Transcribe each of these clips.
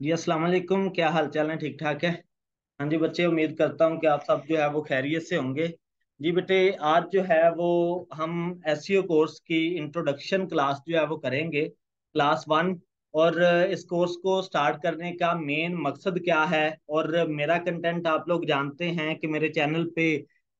जी अस्सलाम वालेकुम। क्या हाल चाल है? ठीक ठाक है। हाँ जी बच्चे, उम्मीद करता हूँ कि आप सब जो है वो खैरियत से होंगे। जी बेटे, आज जो है वो हम एसईओ कोर्स की इंट्रोडक्शन क्लास जो है वो करेंगे, क्लास 1। और इस कोर्स को स्टार्ट करने का मेन मकसद क्या है, और मेरा कंटेंट आप लोग जानते हैं कि मेरे चैनल पे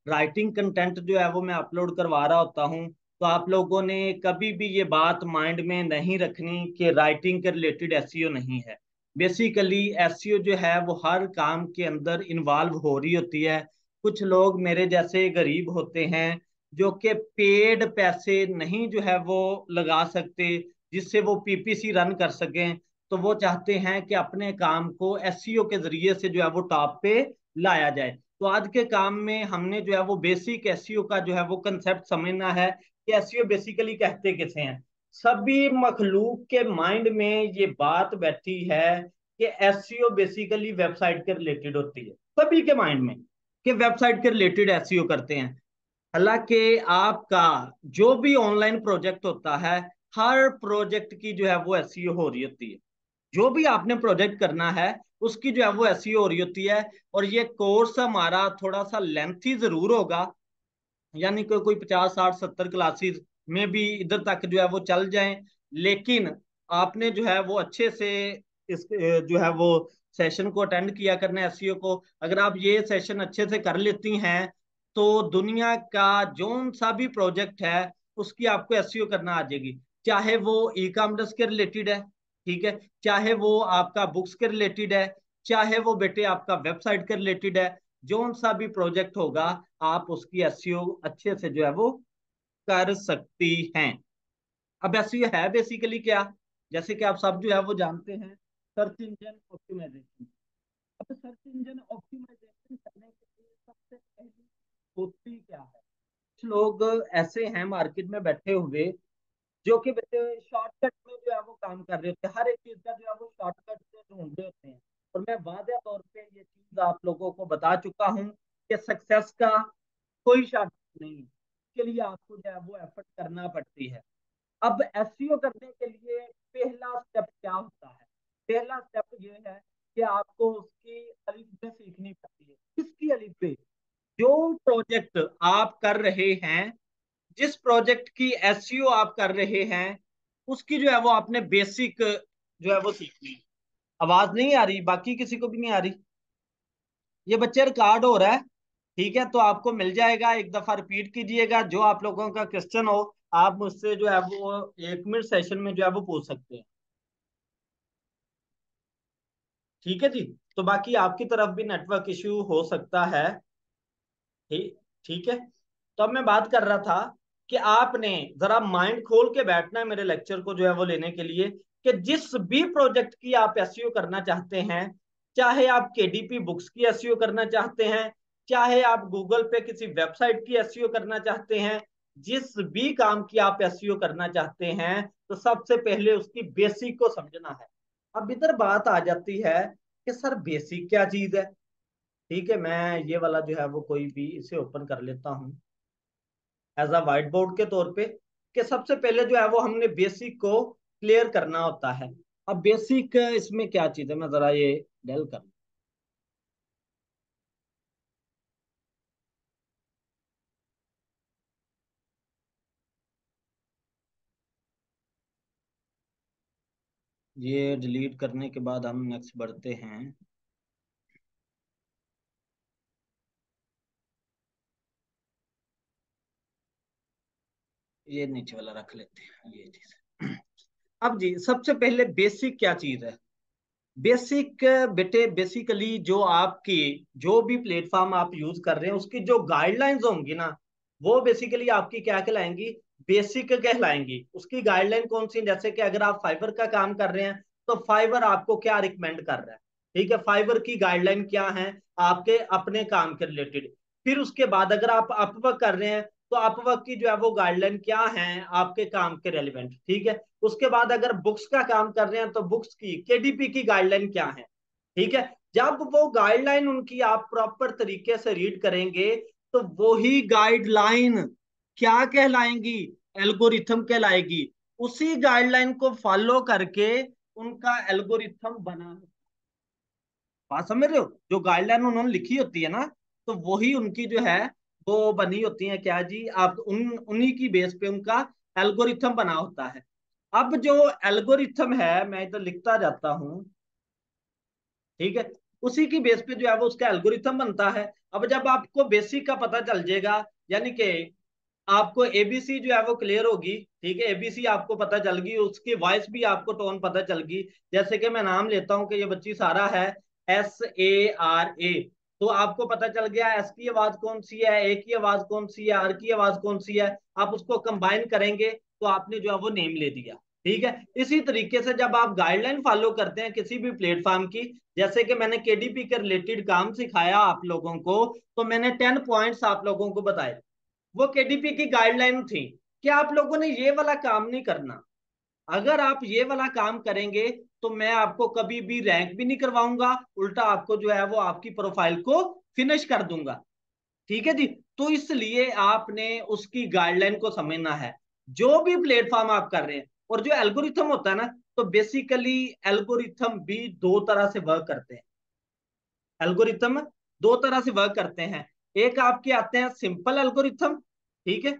राइटिंग कंटेंट जो है वो मैं अपलोड करवा रहा होता हूँ। तो आप लोगों ने कभी भी ये बात माइंड में नहीं रखनी कि राइटिंग के रिलेटेड एसईओ नहीं है। बेसिकली एसईओ जो है वो हर काम के अंदर इन्वॉल्व हो रही होती है। कुछ लोग मेरे जैसे गरीब होते हैं जो कि पेड पैसे नहीं जो है वो लगा सकते, जिससे वो पीपीसी रन कर सकें। तो वो चाहते हैं कि अपने काम को एसईओ के जरिए से जो है वो टॉप पे लाया जाए। तो आज के काम में हमने जो है वो बेसिक एसईओ का जो है वो कंसेप्ट समझना है कि एसईओ बेसिकली कहते किसे हैं। सभी मखलूक के माइंड में ये बात बैठी है कि एसईओ बेसिकली वेबसाइट के रिलेटेड होती है, सभी के माइंड में कि वेबसाइट के रिलेटेड एसईओ करते हैं। हालांकि आपका जो भी ऑनलाइन प्रोजेक्ट होता है, हर प्रोजेक्ट की जो है वो एसईओ हो रही होती है। जो भी आपने प्रोजेक्ट करना है उसकी जो है वो एसईओ हो रही होती है। और ये कोर्स हमारा थोड़ा सा लेंथी जरूर होगा, यानी कि कोई 50 60 70 क्लासेस में भी इधर तक जो है वो चल जाएं। लेकिन आपने जो है वो अच्छे से इस जो है वो सेशन को अटेंड किया करना है एसईओ को। अगर आप ये सेशन अच्छे से कर लेती हैं तो दुनिया का जोन सा भी प्रोजेक्ट है उसकी आपको एसईओ करना आ जाएगी। चाहे वो ई कॉमर्स के रिलेटेड है, ठीक है, चाहे वो आपका बुक्स के रिलेटेड है, चाहे वो बेटे आपका वेबसाइट के रिलेटेड है, जोन सा भी प्रोजेक्ट होगा आप उसकी एसईओ अच्छे से जो है वो कर सकती हैं। अब एसईओ है बेसिकली क्या? जैसे कि आप सब जो है वो जानते हैं, सर्च इंजन ऑप्टिमाइजेशन। अब सर्च इंजन ऑप्टिमाइजेशन करने के लिए सबसे पहली होती क्या है? कुछ लोग ऐसे हैं मार्केट में बैठे हुए जो कि शॉर्टकट में जो है वो काम कर रहे होते हैं, हर एक चीज का जो है वो शॉर्टकट से ढूंढ रहे होते हैं। और मैं वादे तौर पे ये चीज आप लोगों को बता चुका हूँ कि सक्सेस का कोई शॉर्टकट नहीं है। इसके लिए आपको जो है वो एफर्ट करना पड़ती है। अब एसईओ करने के लिए पहला स्टेप क्या होता है? पहला स्टेप ये है कि आपको उसकी अलिफ सीखनी पड़ती है। किसकी अलिफ? जो प्रोजेक्ट आप कर रहे हैं, जिस प्रोजेक्ट की एसईओ आप कर रहे हैं, उसकी जो है वो आपने बेसिक जो है वो सीखनी है। आवाज नहीं आ रही? बाकी किसी को भी नहीं आ रही? ये बच्चे रिकॉर्ड हो रहा है, ठीक है, तो आपको मिल जाएगा। एक दफा रिपीट कीजिएगा। जो आप लोगों का क्वेश्चन हो आप मुझसे जो है वो 1 मिनट सेशन में जो है वो पूछ सकते हैं। ठीक है जी। तो बाकी आपकी तरफ भी नेटवर्क इश्यू हो सकता है। ठीक, ठीक है। तो अब मैं बात कर रहा था कि आपने जरा माइंड खोल के बैठना है मेरे लेक्चर को जो है वो लेने के लिए, कि जिस भी प्रोजेक्ट की आप एसईओ करना चाहते हैं, चाहे आप केडीपी बुक्स की एसईओ करना चाहते हैं, चाहे आप गूगल पे किसी वेबसाइट की एसईओ करना चाहते हैं, जिस भी काम की आप एसईओ करना चाहते हैं, तो सबसे पहले उसकी बेसिक को समझना है। अब इधर बात आ जाती है कि सर बेसिक क्या चीज है। ठीक है, मैं ये वाला जो है वो कोई भी इसे ओपन कर लेता हूँ एज अ व्हाइट बोर्ड के तौर पे, कि सबसे पहले जो है वो हमने बेसिक को क्लियर करना होता है। अब बेसिक इसमें क्या चीज है, मैं जरा ये डेल कर लूं। ये डिलीट करने के बाद हम नेक्स्ट बढ़ते हैं। ये नीचे वाला रख लेते हैं, ये चीज। अब जी सबसे पहले बेसिक क्या चीज है? बेसिक बेटे बेसिकली जो आपकी जो भी प्लेटफॉर्म आप यूज कर रहे हैं उसकी जो गाइडलाइंस होंगी ना, वो बेसिकली आपकी क्या कहलाएंगी? बेसिक कहलाएंगी। उसकी गाइडलाइन कौन सी? जैसे कि अगर आप फाइबर का काम कर रहे हैं तो फाइबर आपको क्या रिकमेंड कर रहा है? ठीक है, फाइबर की गाइडलाइन क्या है आपके अपने काम के रिलेटेड। फिर उसके बाद अगर आप अपवर्क कर रहे हैं तो अपवर्क की जो है वो गाइडलाइन क्या है आपके काम के रेलिवेंट। ठीक है, उसके बाद अगर बुक्स का काम कर रहे हैं तो बुक्स की केडीपी की गाइडलाइन क्या है। ठीक है, जब वो गाइडलाइन उनकी आप प्रॉपर तरीके से रीड करेंगे तो वही गाइडलाइन क्या कहलाएंगी? एल्गोरिथम कहलाएगी। उसी गाइडलाइन को फॉलो करके उनका एल्गोरिथम बना है। बात समझ रहे हो? जो गाइडलाइन उन्होंने लिखी होती है ना, तो वही उनकी जो है वो बनी होती है क्या जी, आप उन्हीं की बेस पे उनका एल्गोरिथम बना होता है। अब जो एल्गोरिथम है, मैं इधर लिखता जाता हूं, ठीक है, उसी की बेस पे जो है वो उसका एल्गोरिथम बनता है। अब जब आपको बेसिक का पता चल जाएगा, यानी कि आपको एबीसी जो है वो क्लियर होगी, ठीक है, एबीसी आपको पता चल गई, उसकी वॉइस भी आपको टोन पता चल गई। जैसे कि मैं नाम लेता हूं कि ये बच्ची सारा है, SARA, तो आपको पता चल गया एस की आवाज कौन सी है, ए की आवाज कौन सी है, आर की आवाज कौन सी है। आप उसको कंबाइन करेंगे तो आपने जो है वो नेम ले दिया। ठीक है, इसी तरीके से जब आप गाइडलाइन फॉलो करते हैं किसी भी प्लेटफॉर्म की, जैसे कि मैंने केडीपी के रिलेटेड काम सिखाया आप लोगों को, तो मैंने 10 पॉइंट्स आप लोगों को बताए, वो केडीपी की गाइडलाइन थी कि आप लोगों ने ये वाला काम नहीं करना। अगर आप ये वाला काम करेंगे तो मैं आपको कभी भी रैंक भी नहीं करवाऊंगा, उल्टा आपको जो है वो आपकी प्रोफाइल को फिनिश कर दूंगा। ठीक है जी। तो इसलिए आपने उसकी गाइडलाइन को समझना है जो भी प्लेटफॉर्म आप कर रहे हैं। और जो एल्गोरिथम होता है ना, तो बेसिकली एल्गोरिथम भी दो तरह से वर्क करते हैं। एल्गोरिथम दो तरह से वर्क करते हैं। एक आपके आते हैं सिंपल एल्गोरिथम, ठीक है,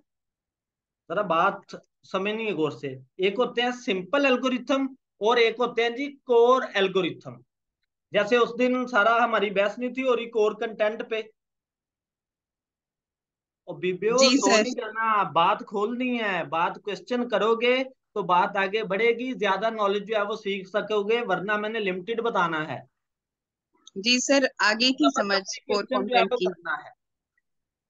जरा बात समझनी है गौर से। एक होते हैं सिंपल एल्गोरिथम और एक होते हैं जी कोर एल्गोरिथम। जैसे उस दिन सारा हमारी बहस नहीं थी और कोर कंटेंट पे, और बीबीओ जी शो सर। नहीं करना, बात खोलनी है, बात क्वेश्चन करोगे तो बात आगे बढ़ेगी, ज्यादा नॉलेज जो है वो सीख सकोगे, वरना मैंने लिमिटेड बताना है। जी सर, आगे की समझ जबरदस्ती कोर क्वेश्चन जो है कंटेंट वो की। करना है।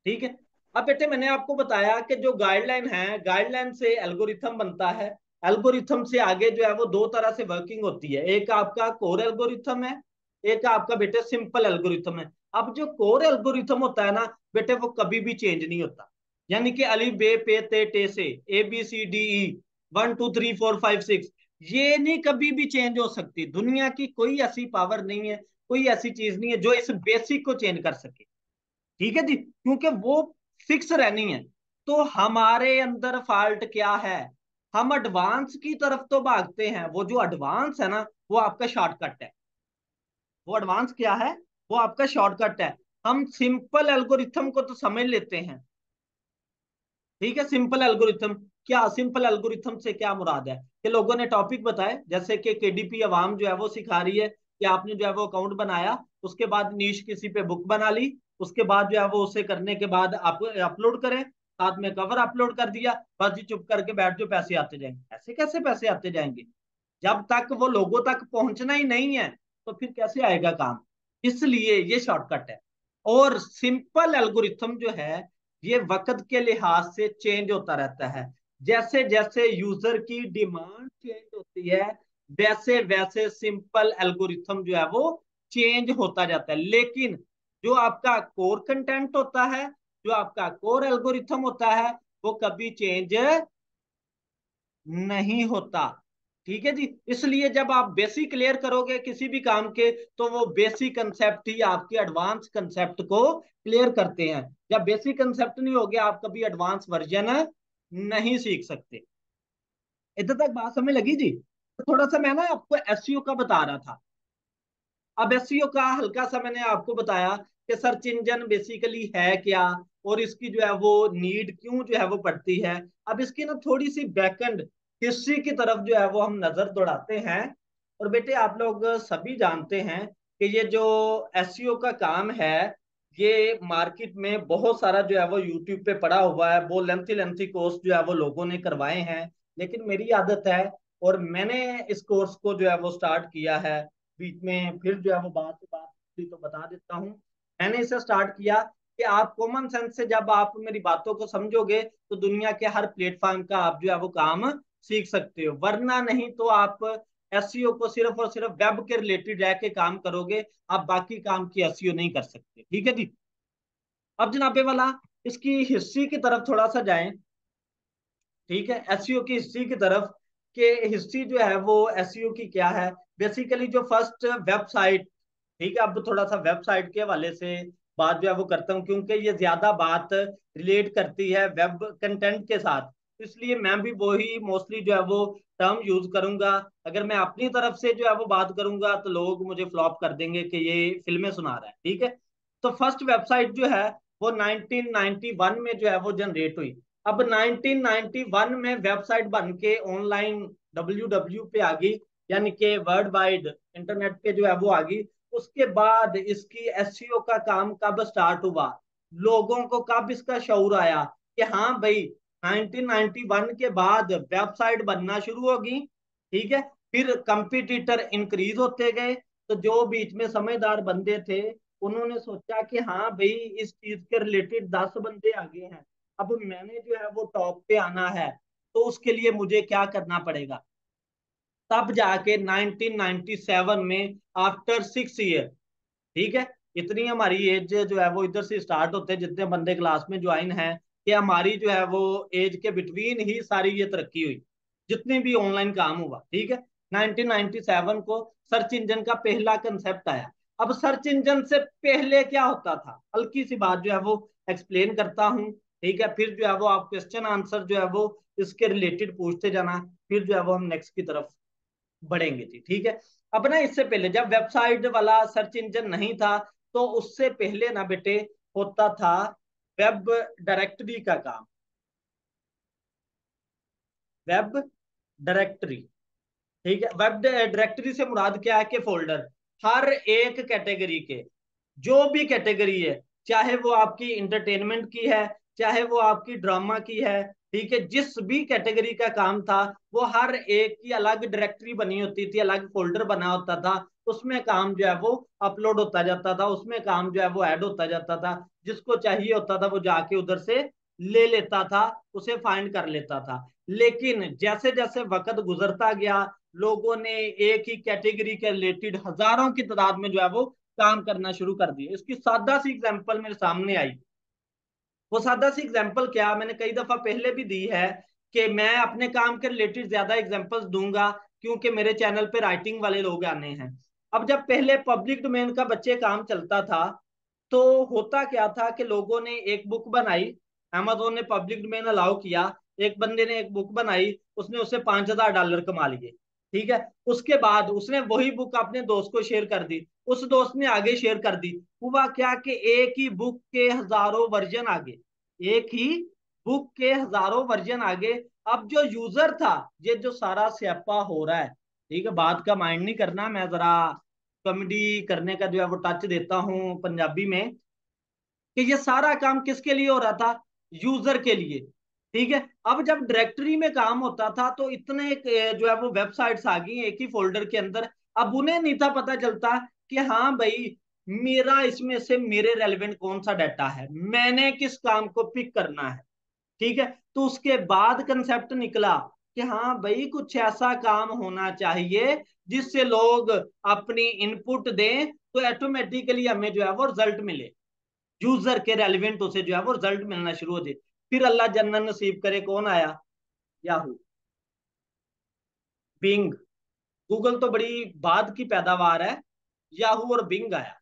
ठीक है। अब बेटे मैंने आपको बताया कि जो गाइडलाइन है, गाइडलाइन से एल्गोरिथम बनता है। एल्गोरिथम से आगे जो है वो दो तरह से वर्किंग होती है, एक आपका कोर एल्गोरिथम है, एक आपका बेटे सिंपल एल्गोरिथम है। अब जो कोर एल्गोरिथम होता है ना बेटे, वो कभी भी चेंज नहीं होता। यानी कि अली बे पे ते टे से ABCDE 1 2 3 4 5 6, ये नहीं कभी भी चेंज हो सकती। दुनिया की कोई ऐसी पावर नहीं है, कोई ऐसी चीज नहीं है जो इस बेसिक को चेंज कर सके। ठीक है जी, क्योंकि वो फिक्स रहनी है। तो हमारे अंदर फॉल्ट क्या है, हम एडवांस की तरफ तो भागते हैं, वो जो एडवांस है ना वो आपका शॉर्टकट है। वो एडवांस क्या है, वो आपका शॉर्टकट है। हम सिंपल एल्गोरिथम को तो समझ लेते हैं। ठीक है, सिंपल एल्गोरिथम, क्या सिंपल एल्गोरिथम से क्या मुराद है कि लोगों ने टॉपिक बताए, जैसे कि केडीपी अवाम जो है वो सिखा रही है कि आपने जो है वो अकाउंट बनाया, उसके बाद नीश किसी पे बुक बना ली, उसके बाद जो है वो उसे करने के बाद आप अपलोड करें, साथ में कवर अपलोड कर दिया, बस जी चुप करके बैठ जो, पैसे आते जाएंगे। ऐसे कैसे पैसे आते जाएंगे? जब तक वो लोगों तक पहुंचना ही नहीं है तो फिर कैसे आएगा काम? इसलिए ये शॉर्टकट है। और सिंपल एल्गोरिथम जो है ये वक्त के लिहाज से चेंज होता रहता है। जैसे जैसे यूजर की डिमांड चेंज होती है, वैसे वैसे सिंपल एल्गोरिथम जो है वो चेंज होता जाता है। लेकिन जो आपका कोर कंटेंट होता है, जो आपका कोर एल्गोरिथम होता है, वो कभी चेंज नहीं होता। ठीक है जी। इसलिए जब आप बेसिक क्लियर करोगे किसी भी काम के, तो वो बेसिक कंसेप्ट ही आपके एडवांस कंसेप्ट को क्लियर करते हैं। जब बेसिक कंसेप्ट नहीं होगे आप कभी एडवांस वर्जन नहीं सीख सकते। इधर तक बात समझ लगी जी? तो थोड़ा सा मैं ना आपको एसईओ का बता रहा था। अब एसईओ का हल्का सा मैंने आपको बताया कि सर्च इंजन बेसिकली है क्या, और इसकी जो है वो नीड क्यों जो है वो पड़ती है। अब इसकी ना थोड़ी सी बैकएंड हिस्ट्री की तरफ जो है वो हम नजर दौड़ाते हैं। और बेटे आप लोग सभी जानते हैं कि ये जो एसईओ का काम है, ये मार्केट में बहुत सारा जो है वो यूट्यूब पे पड़ा हुआ है, वो लेंथी लेंथी कोर्स जो है वो लोगों ने करवाए हैं। लेकिन मेरी आदत है, और मैंने इस कोर्स को जो है वो स्टार्ट किया है, बीच में फिर जो है वो बात से बात थी तो बता देता हूँ। मैंने इसे स्टार्ट किया कि आप कॉमन सेंस से जब आप मेरी बातों को समझोगे तो दुनिया के हर प्लेटफॉर्म का आप जो है वो काम सीख सकते हो, वरना नहीं तो आप एसईओ को सिर्फ और सिर्फ वेब के रिलेटेड रह के काम करोगे, आप बाकी काम की एसईओ नहीं कर सकते। ठीक है जी। अब जनाबे वाला इसकी हिस्ट्री की तरफ थोड़ा सा जाएं। ठीक है, एसईओ की हिस्ट्री की तरफ, के हिस्ट्री जो है वो एसईओ की क्या है। बेसिकली जो फर्स्ट वेबसाइट, ठीक है, अब थोड़ा सा वेबसाइट के हवाले से बात जो है वो करता हूँ, क्योंकि ये ज्यादा बात रिलेट करती है वेब कंटेंट के साथ। इसलिए मैं भी वही मोस्टली जो है वो टर्म यूज करूंगा। अगर मैं अपनी तरफ से जो है वो बात करूंगा तो लोग मुझे फ्लॉप कर देंगे कि ये फिल्में सुना रहा है, ठीक है। तो फर्स्ट वेबसाइट जो है वो 1991 में जो है वो जनरेट हुई। अब 1991 में वेबसाइट बन के ऑनलाइन डब्ल्यू पे आ गई, यानी कि वर्ल्ड वाइड इंटरनेट पे जो है वो आ गई। उसके बाद इसकी एसईओ का काम कब स्टार्ट हुआ, लोगों को कब इसका शऊर आया कि हाँ भाई 1991 के बाद वेबसाइट बनना शुरू होगी, ठीक है। फिर कंपटीटर इंक्रीज होते गए, तो जो बीच में समझदार बंदे थे उन्होंने सोचा कि हाँ भाई इस चीज के रिलेटेड 10 बंदे आगे हैं, अब मैंने जो है वो टॉप पे आना है, तो उसके लिए मुझे क्या करना पड़ेगा। तब जाके 1997 में आफ्टर 6 ईयर, ठीक है, इतनी हमारी एज जो है वो इधर से स्टार्ट होते हैं जितने बंदे क्लास में ज्वाइन हैं, कि हमारी जो है वो एज के बिटवीन ही सारी ये तरक्की हुई, जितनी भी ऑनलाइन काम हुआ, ठीक है। 1997 को सर्च इंजन का पहला कंसेप्ट आया। अब सर्च इंजन से पहले क्या होता था, हल्की सी बात जो है वो एक्सप्लेन करता हूँ, ठीक है। फिर जो है वो आप क्वेश्चन आंसर जो है वो इसके रिलेटेड पूछते जाना, फिर जो है वो हम नेक्स्ट की तरफ बढ़ेंगे जी, ठीक है। अब ना इससे पहले जब वेबसाइट वाला सर्च इंजन नहीं था, तो उससे पहले ना बेटे होता था वेब डायरेक्टरी का काम। वेब डायरेक्टरी, ठीक है। वेब डायरेक्टरी से मुराद क्या है कि फोल्डर, हर एक कैटेगरी के, जो भी कैटेगरी है, चाहे वो आपकी इंटरटेनमेंट की है, चाहे वो आपकी ड्रामा की है, ठीक है, जिस भी कैटेगरी का काम था वो हर एक की अलग डायरेक्टरी बनी होती थी, अलग फोल्डर बना होता था, उसमें काम जो है वो अपलोड होता जाता था, उसमें काम जो है वो ऐड होता जाता था। जिसको चाहिए होता था वो जाके उधर से ले लेता था, उसे फाइंड कर लेता था। लेकिन जैसे जैसे वक्त गुजरता गया, लोगों ने एक ही कैटेगरी के रिलेटेड हजारों की तादाद में जो है वो काम करना शुरू कर दिया। इसकी सादा सी एग्जांपल मेरे सामने आई। वो सादा सी एग्जांपल क्या, मैंने कई दफा पहले भी दी है, कि मैं अपने काम के रिलेटेड ज्यादा एग्जांपल्स दूंगा, क्योंकि मेरे चैनल पे राइटिंग वाले लोग आने हैं। अब जब पहले पब्लिक डोमेन का बच्चे काम चलता था, तो होता क्या था कि लोगों ने एक बुक बनाई, अमेजोन ने पब्लिक डोमेन अलाउ किया, एक बंदे ने एक बुक बनाई, उसने उससे $5,000 कमा लिए, ठीक है। उसके बाद उसने वही बुक अपने दोस्त को शेयर कर दी, उस दोस्त ने आगे शेयर कर दी। हुआ क्या कि एक ही बुक के हजारों वर्जन आगे, एक ही बुक के हजारों वर्जन आगे। अब जो यूजर था, ये जो सारा स्यापा हो रहा है, ठीक है, बात का माइंड नहीं करना, मैं जरा कॉमेडी करने का जो है वो टच देता हूँ पंजाबी में, कि ये सारा काम किसके लिए हो रहा था, यूजर के लिए, ठीक है। अब जब डायरेक्टरी में काम होता था तो इतने जो है वो वेबसाइट्स आ गई एक ही फोल्डर के अंदर। अब उन्हें नहीं था पता चलता कि हाँ भाई मेरा इसमें से मेरे रेलिवेंट कौन सा डाटा है, मैंने किस काम को पिक करना है, ठीक है। तो उसके बाद कंसेप्ट निकला कि हाँ भाई कुछ ऐसा काम होना चाहिए जिससे लोग अपनी इनपुट दें तो ऑटोमेटिकली हमें जो है वो रिजल्ट मिले, यूजर के रेलिवेंट उसे जो है वो रिजल्ट मिलना शुरू हो जाए। फिर अल्लाह जन्नत नसीब करे कौन आया, याहू, बिंग। गूगल तो बड़ी बाद की पैदावार है, याहू और बिंग आया,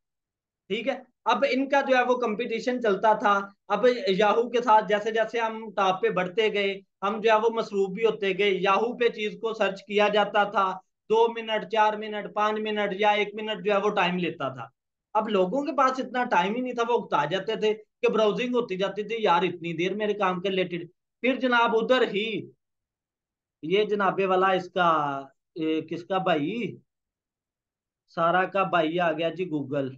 ठीक है। अब इनका जो है वो कंपटीशन चलता था। अब याहू के साथ जैसे जैसे हम टॉप पे बढ़ते गए, हम जो है वो मसरूफ भी होते गए। याहू पे चीज को सर्च किया जाता था, 2 मिनट, 4 मिनट, 5 मिनट या 1 मिनट जो है वो टाइम लेता था। अब लोगों के पास इतना टाइम ही नहीं था, वो उकता जाते थे कि ब्राउजिंग होती जाती थी, यार इतनी देर मेरे काम के रिलेटेड। फिर जनाब उधर ही ये जनाबे वाला इसका किसका भाई, सारा का भाई आ गया जी, गूगल,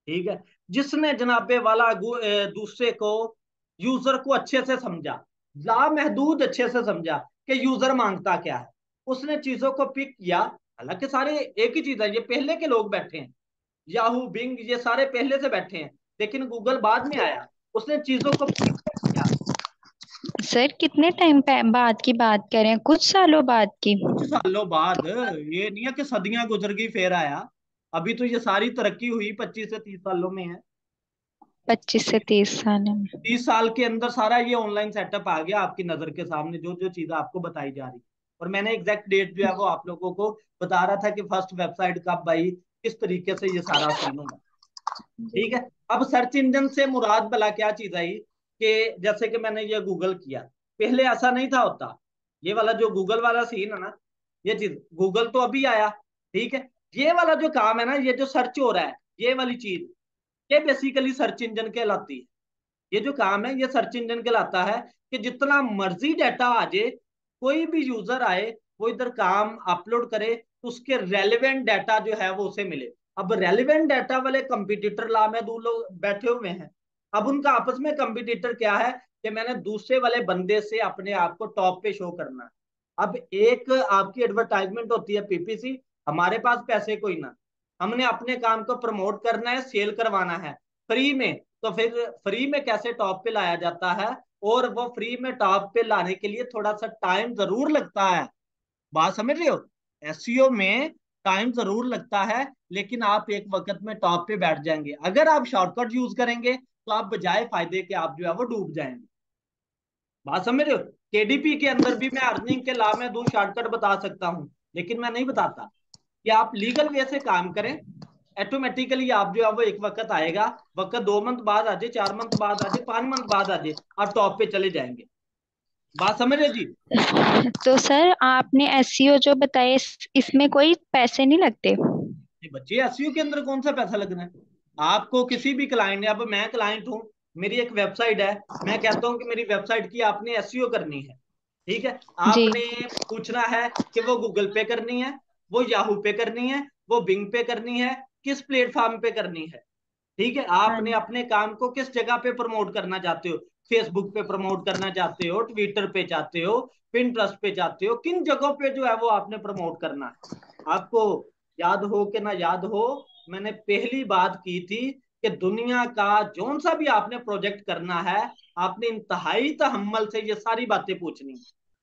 ठीक है। जिसने जनाबे वाला दूसरे को, यूजर को अच्छे से समझा, लामहदूद अच्छे से समझा कि यूजर मांगता क्या है, उसने चीजों को पिक किया। हालांकि सारे एक ही चीज है, ये पहले के लोग बैठे हैं, याहू बिंग ये सारे पहले से बैठे हैं, लेकिन गूगल बाद में आया, उसने चीजों को पिक किया। सर कितने टाइम बाद की बात कर रहे हैं, कुछ सालों बाद की? कुछ सालों बाद, ये नहीं है कि सदियां गुजर गई फिर आया। अभी तो ये सारी तरक्की हुई 25 से 30 सालों में है। 25 से 30 साल में? 30 साल के अंदर सारा ये ऑनलाइन सेटअप आ गया आपकी नजर के सामने, जो जो चीजें आपको बताई जा रही। और मैंने एग्जैक्ट डेट जो है वो आप लोगों को बता रहा था कि फर्स्ट वेबसाइट कब भाई, किस तरीके से ये सारा सीन हुआ, ठीक है। अब सर्च इंजन से मुराद भला क्या चीज आई, कि जैसे कि मैंने ये गूगल किया, पहले ऐसा नहीं था होता। ये वाला जो गूगल वाला सीन है ना, ये चीज गूगल तो अभी आया, ठीक है। ये वाला जो काम है ना, ये जो सर्च हो रहा है, ये वाली चीज, ये बेसिकली सर्च इंजन कहलाती है। ये जो काम है ये सर्च इंजन कहलाता है, कि जितना मर्जी डाटा आ जाए, कोई भी यूजर आए, वो इधर काम अपलोड करे, तो उसके रेलिवेंट डाटा जो है वो उसे मिले। अब रेलिवेंट डाटा वाले कंपटीटर ला में दो लोग बैठे हुए हैं। अब उनका आपस में कंपटीटर क्या है, कि मैंने दूसरे वाले बंदे से अपने आप को टॉप पे शो करना है। अब एक आपकी एडवर्टाइजमेंट होती है पीपीसी, हमारे पास पैसे कोई ना, हमने अपने काम को प्रमोट करना है, सेल करवाना है फ्री में। तो फिर फ्री में कैसे टॉप पे लाया जाता है, और वो फ्री में टॉप पे लाने के लिए थोड़ा सा टाइम जरूर लगता है। बात समझ रहे हो? एसईओ में टाइम जरूर लगता है, लेकिन आप एक वक्त में टॉप पे बैठ जाएंगे। अगर आप शॉर्टकट यूज करेंगे तो आप बजाय फायदे के आप जो है वो डूब जाएंगे। बात समझ रहे हो? केडीपी के अंदर भी मैं अर्निंग के ला में दो शॉर्टकट बता सकता हूं, लेकिन मैं नहीं बताता। कि आप लीगल वे से काम करें, ऑटोमेटिकली आप जो है वो एक वक्त आएगा, वक्त 2 मंथ बाद आ जाए, 4 मंथ बाद आ जाए, 5 मंथ बाद आ जाए, आप टॉप पे चले जाएंगे। बात समझ रहे हो जी? तो सर आपने एसईओ जो बताए इसमें कोई पैसे नहीं लगते? ये बच्चे, एसईओ के अंदर कौन सा पैसा लगना है? आपको किसी भी क्लाइंट ने, अब मैं क्लाइंट हूं, मेरी एक वेबसाइट है, मैं कहता हूं कि मेरी वेबसाइट की आपने एसईओ करनी है, ठीक है। जी। आपने पूछना है कि वो गूगल पे करनी है, वो याहू पे करनी है, वो बिंग पे करनी है, किस प्लेटफॉर्म पे करनी है, ठीक है। हाँ आपने अपने काम को किस जगह पे प्रमोट करना चाहते हो, फेसबुक पे प्रमोट करना चाहते हो, ट्विटर पे चाहते हो, पिंटरेस्ट पे चाहते हो, किन जगहों पे जो है वो आपने प्रमोट करना है। आपको याद हो कि ना याद हो, मैंने पहली बात की थी कि दुनिया का जोन सा भी आपने प्रोजेक्ट करना है, आपने इंतहाई तहम्मुल से ये सारी बातें पूछनी,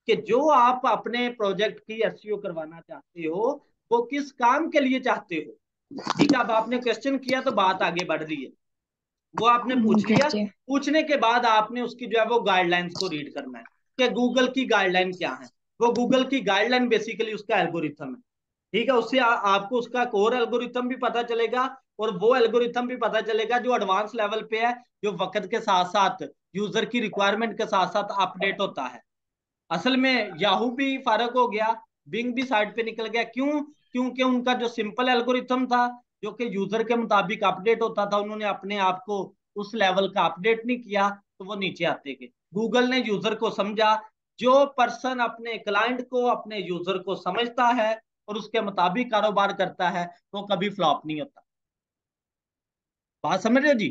कि जो आप अपने प्रोजेक्ट की एसईओ करवाना चाहते हो, वो किस काम के लिए चाहते हो। ठीक है, अब आपने क्वेश्चन किया तो बात आगे बढ़ रही है, वो आपने पूछ जी लिया। जी। पूछने के बाद आपने उसकी जो है वो गाइडलाइंस को रीड करना है, कि गूगल की गाइडलाइन क्या है। वो गूगल की गाइडलाइन बेसिकली उसका एल्गोरिथम है, ठीक है। उससे आपको उसका कोर एल्गोरिथम भी पता चलेगा, और वो एल्गोरिथम भी पता चलेगा जो एडवांस लेवल पे है, जो वक्त के साथ साथ यूजर की रिक्वायरमेंट के साथ साथ अपडेट होता है। असल में याहू भी फारग हो गया, बिंग भी साइड पे निकल गया, क्यों? क्योंकि उनका जो सिंपल एल्गोरिथम था, जो कि यूजर के मुताबिक अपडेट होता था, उन्होंने अपने आप को उस लेवल का अपडेट नहीं किया, तो वो नीचे आते गए। गूगल ने यूजर को समझा, जो पर्सन अपने क्लाइंट को, अपने यूजर को समझता है और उसके मुताबिक कारोबार करता है, वो कभी फ्लॉप नहीं होता। बात समझ रहे हो जी?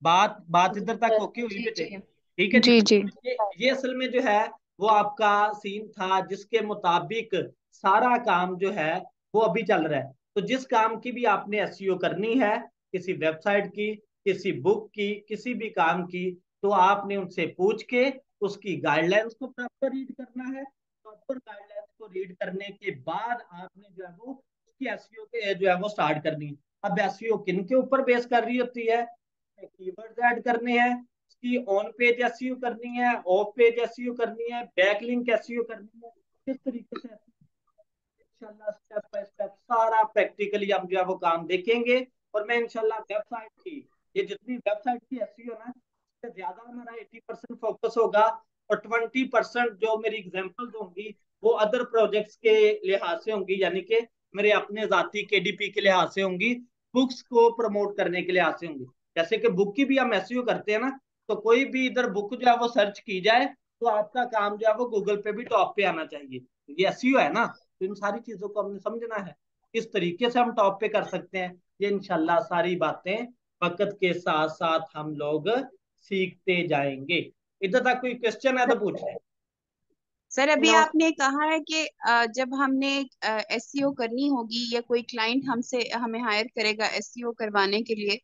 बात बात इधर तक ओके हुई जी बेटे? जी। ठीक है जी। जी जी। ये असल में जो है वो आपका सीन था, जिसके मुताबिक सारा काम जो है वो अभी चल रहा है। तो जिस काम की भी आपने एसईओ करनी है, किसी वेबसाइट की, किसी बुक की, किसी भी काम की, तो आपने उनसे पूछ के उसकी गाइडलाइंस को प्रॉपर रीड करना है। प्रॉपर गाइडलाइंस को रीड करने के बाद आपने जो है वो उसकी एसईओ के जो है वो स्टार्ट करनी है। अब एसईओ किन के ऊपर बेस कर रही होती है? कीवर्ड्स ऐड करने हैं, उसकी ऑन पेज एसईओ करनी है, ऑफ पेज एसईओ करनी है, बैकलिंक एसईओ करनी है। किस तरीके से इंशाल्लाह स्टेप बाय स्टेप सारा प्रैक्टिकली हम जो है वो काम देखेंगे। और मैं इंशाल्लाह वेबसाइट की, ये जितनी वेबसाइट की एसईओ ना, इससे ज्यादा हमारा 80% फोकस होगा, और 20% जो मेरी एग्जांपल्स होंगी वो अदर प्रोजेक्ट्स के लिहाज से होंगी, यानी कि मेरे अपने जाती केडीपी के लिहाज से होंगी, बुक्स को प्रमोट करने के लिहाज से होंगी। जैसे कि बुक की भी हम एसईओ करते हैं ना, तो कोई भी इधर बुक जो है वो सर्च की जाए, तो आपका काम जो है वो गूगल पे भी टॉप पे आना चाहिए। ये एसईओ है ना, तो इन सारी चीजों को हमने समझना है, किस तरीके से हम टॉप पे कर सकते हैं। ये इंशाल्लाह सारी बातें वक्त के साथ साथ हम लोग सीखते जाएंगे। इधर तक कोई क्वेश्चन है तो पूछ लें। सर अभी आपने कहा है कि जब हमने एसईओ करनी होगी या कोई क्लाइंट हमसे हमें हायर करेगा एसईओ करवाने के लिए,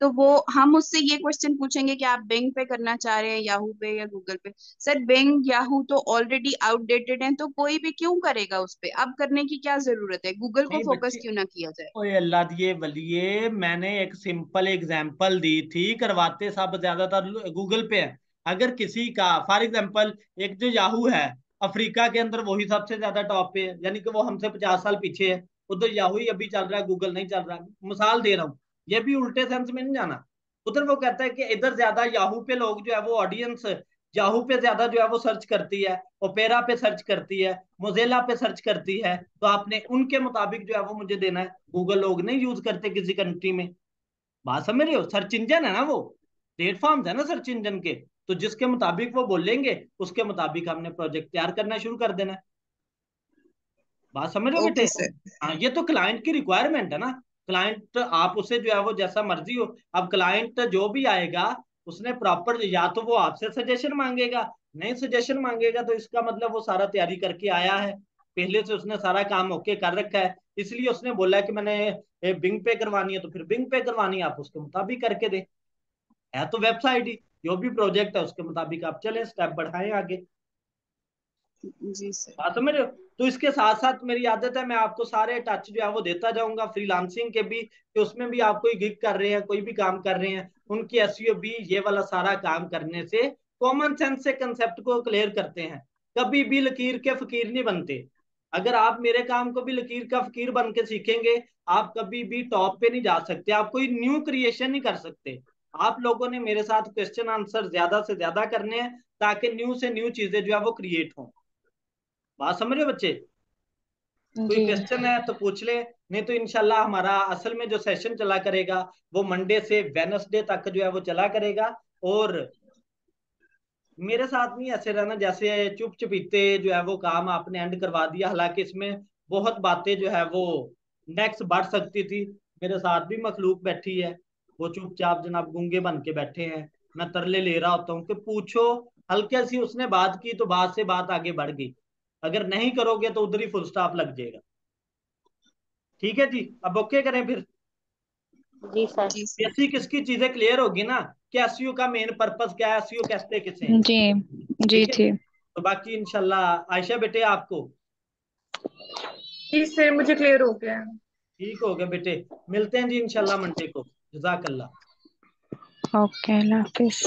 तो वो हम उससे ये क्वेश्चन पूछेंगे कि आप बिंग पे करना चाह रहे हैं, याहू पे या गूगल पे। सर बिंग याहू तो ऑलरेडी आउटडेटेड है, तो कोई भी क्यों करेगा उस पे? अब करने की क्या जरूरत है? गूगल को नहीं फोकस बच्चे, क्यों ना किया जाए? ओए अल्लाह दिए वलिए, मैंने एक सिंपल एग्जांपल दी थी, करवाते सब ज्यादातर गूगल पे है। अगर किसी का फॉर एग्जांपल, एक जो याहू है अफ्रीका के अंदर, वही सबसे ज्यादा टॉप पे है, यानी कि वो हमसे 50 साल पीछे है। उधर याहू ही अभी चल रहा है, गूगल नहीं चल रहा। मिसाल दे रहा हूँ, ये भी उल्टे सेंस में नहीं जाना। उधर वो कहता है कि इधर ज्यादा याहू पे लोग जो है वो ऑडियंस याहू पे ज्यादा जो है वो सर्च करती है, ओपेरा पे सर्च करती है, मोजेला पे सर्च करती है, तो आपने उनके मुताबिक जो है वो मुझे देना है। गूगल लोग नहीं यूज करते किसी कंट्री में। बात समझ रहे हो? सर्च इंजन है ना वो, प्लेटफॉर्म्स है ना सर्च इंजन के, तो जिसके मुताबिक वो बोलेंगे उसके मुताबिक हमने प्रोजेक्ट तैयार करना शुरू कर देना है। बात समझ रहे हो बेटे? Okay sir. हाँ, ये तो क्लाइंट की रिक्वायरमेंट है ना। क्लाइंट आप उसे जो है वो जैसा मर्जी हो, अब क्लाइंट जो भी आएगा उसने प्रॉपर, या तो वो आपसे सजेशन मांगेगा, नहीं सजेशन मांगेगा तो इसका मतलब वो सारा तैयारी करके आया है, पहले से उसने सारा काम ओके कर रखा है, इसलिए उसने बोला है कि मैंने बिंग पे करवानी है, तो फिर बिंग पे करवानी है, आप उसके मुताबिक करके दे। है तो वेबसाइट ही, जो भी प्रोजेक्ट है उसके मुताबिक आप चलें, स्टेप बढ़ाएं आगे। जी सर। बात समझ रहे हो? तो इसके साथ साथ मेरी आदत है, मैं आपको सारे टच जो है वो देता जाऊंगा फ्रीलांसिंग के भी, कि उसमें भी आप कोई गिग कर रहे हैं, कोई भी काम कर रहे हैं, उनकी एसईओ भी ये वाला सारा काम करने से कॉमन सेंस से कंसेप्ट को क्लियर करते हैं। कभी भी लकीर के फकीर नहीं बनते। अगर आप मेरे काम को भी लकीर का फकीर बन के सीखेंगे, आप कभी भी टॉप पे नहीं जा सकते, आप कोई न्यू क्रिएशन नहीं कर सकते। आप लोगों ने मेरे साथ क्वेश्चन आंसर ज्यादा से ज्यादा करने हैं, ताकि न्यू से न्यू चीजें जो है वो क्रिएट हों। बात समझ रहे हो बच्चे? कोई जी क्वेश्चन है तो पूछ ले, नहीं तो इंशाल्लाह हमारा असल में जो सेशन चला करेगा वो मंडे से वेनसडे तक जो है वो चला करेगा। और मेरे साथ नहीं ऐसे रहना जैसे चुप चुपीते जो है वो काम आपने एंड करवा दिया, हालांकि इसमें बहुत बातें जो है वो नेक्स्ट बढ़ सकती थी। मेरे साथ भी मखलूक बैठी है, वो चुपचाप जनाब गूंगे बन के बैठे हैं, मैं तरले ले रहा होता हूँ कि पूछो। हल्के सी उसने बात की तो बात से बात आगे बढ़ गई, अगर नहीं करोगे तो उधर ही फुल स्टॉप लग जाएगा। ठीक है जी, अब ओके करें फिर। जी सर। जी सर। बेसिक इसकी चीजें क्लियर होगी ना, कि एसईओ का मेन पर्पस क्या है, एसईओ कैसे किसे हैं। जी जी ठीक है, जी। तो बाकी इंशाल्लाह आयशा बेटे आपको जी सर, मुझे क्लियर हो गया है। ठीक हो गया बेटे। मिलते हैं जी इंशाल्लाह मंडे को। जजाकल्ला। ओके, अल्लाह हाफिज।